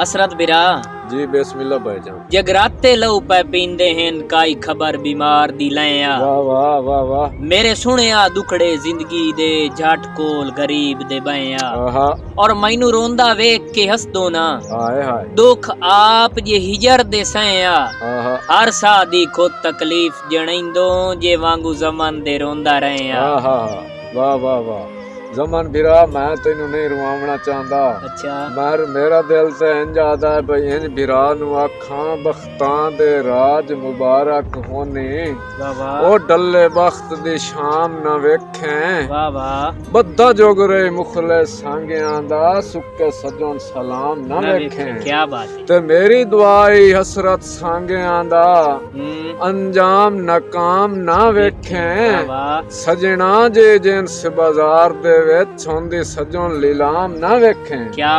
हसरत बिरा जी बिस्मिल्लाह भाईजान। जगराते लऊ पे पींदे हैं काई खबर बीमार दी लैया। वाह वाह वाह वाह। मेरे सुनिया दुखड़े जिंदगी दे जाट कोल गरीब दे बया। आहा और मैनू रोंदा वेख के हंस दो ना। हाय हाय। दुख आप जे हिजर दे सया। आहा हर सादी खुद तकलीफ जणींदो जे वांगू जमन दे रोंदा रहया। आहा वाह वाह वाह। जमन बिरा मैं तेनू नहीं रुआवना चाहता। अच्छा मेरा दिल से इंज आदा है भाई इन बिरा नु आखां बख्तां दे राज मुबारक होने। वाह वाह ओ डल्ले बख्त दी शाम ना वेखें। वाह वाह बद्दा जोगरे मुखले सांगियां दा सुक्के सजन सलाम ना वेखें। क्या बात है। ते मेरी दुआई हसरत सांगियां दा अंजाम नाकाम ना वेखें। वाह सजना जे जिनस बाजार दे विच होंदी सजन लीलाम ना वेखें। क्या